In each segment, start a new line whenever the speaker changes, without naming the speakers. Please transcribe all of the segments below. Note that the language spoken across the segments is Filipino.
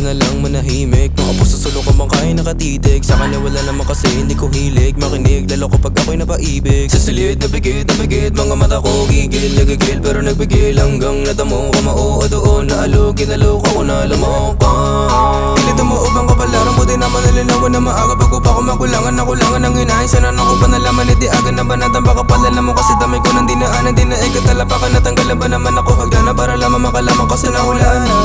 na lang manahimik. Mga puso sulo ko bang kaya nakatitig. Sa kanya wala naman kasi hindi ko hilig makinig, lalo ko pag ako'y napaibig. Sa silid na bigit, mga mata ko gigil, nagigil pero nagbigil hanggang nadamo ko mao doon na alog, kinaloko ko na lamok ka. Pilit umuob ang kapalaran mo din naman nalinawan na maaga bago pa ko makulangan. Nakulangan ng inahin, sana na ko pa nalaman. Hindi agad na banatan baka palala mo kasi dami ko nang dinaanan. Di na ikatalapakan natanggalan ba naman ako hagdan na para lamang makalaman kasi nahulaan na.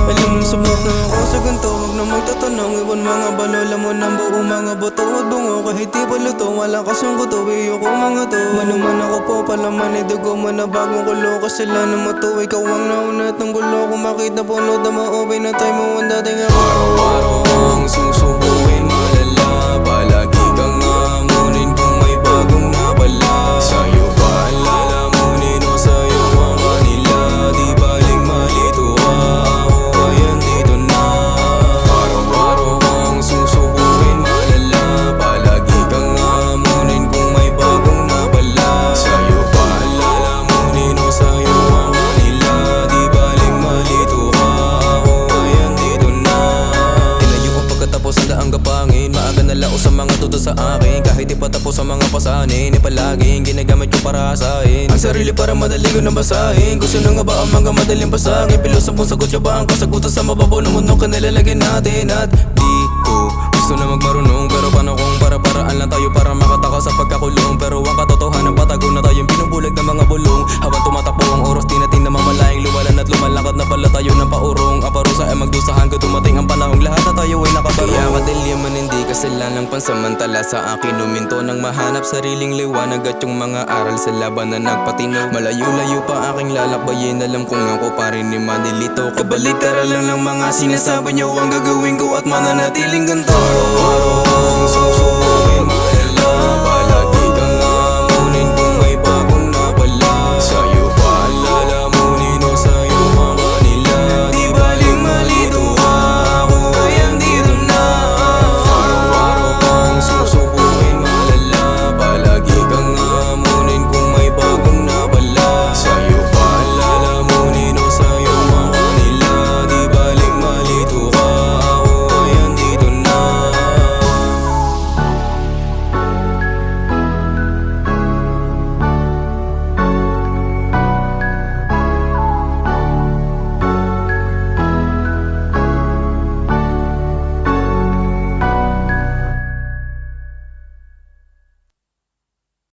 Alam mo subok na ako sa ganito, wag na magtatanong. Iwan mga balola mo ng buong mga buto at bungo. Kahit di pa luto, wala kasang kuto, iyo ko mga to. Manuman ako po, palaman ay dugo mo na bagong kulo. Kasi lang na mato, ikaw ang nauna at ng gulo. Kung makita po no, dama o pinatay mo ang dating ako. Araw-araw ang susubuhin, malala. Palagi kang ngamunin kung may bagong napala. Sa'yo ba ang lalamunin o sa'yo ang kanila? Di baling malito ako ay andito na. Araw-araw ang susubuhin, malala. Palagi kang ngamunin kung may bagong napala. Sa'yo ba ang lalamunin o sa'yo ang kanila? Di baling malito ako ay andito na. Ilayo ko pagkatapos ang daang gapangin. Maaga na lao sa mga tuto sa akin. Kahit di pa tapos sa mga pasanin, palaging ginagamit ko para asahin ang sarili para madali ko nang basahin. Kung sino nga ba ang mga madaling basagin? Pilosopo sagot siya ba ang kasagutan sa mababaw na mundo kanilalagyan natin? At di ko gusto na magmarunong, pero paano kung para-paraan lang tayo para makataka sa pagkakulong? Pero ang katotohanan patago na tayong binubulag ng mga bulong. Habang tumatakbo ang oras di natin na mamalayang lumalan at lumalakad na pala tayo ng paurong. Ang parusa ay magdusahan ko dumating ang panahong lahat na tayo ay nakabarong. Kaya kadilyaman hindi kasalanan pansamantala sa akin. Huminto nang mahanap sariling liwanag at yung mga aral sa laban na nagpatino. Malayo-layo pa aking lalakbayin, alam kong ako pa rin ni Manilito. Kabaliktaran lang ng mga sinasabi niyo ang gagawin ko at mananatiling ganito. Araw-araw ang susubuhin, malala.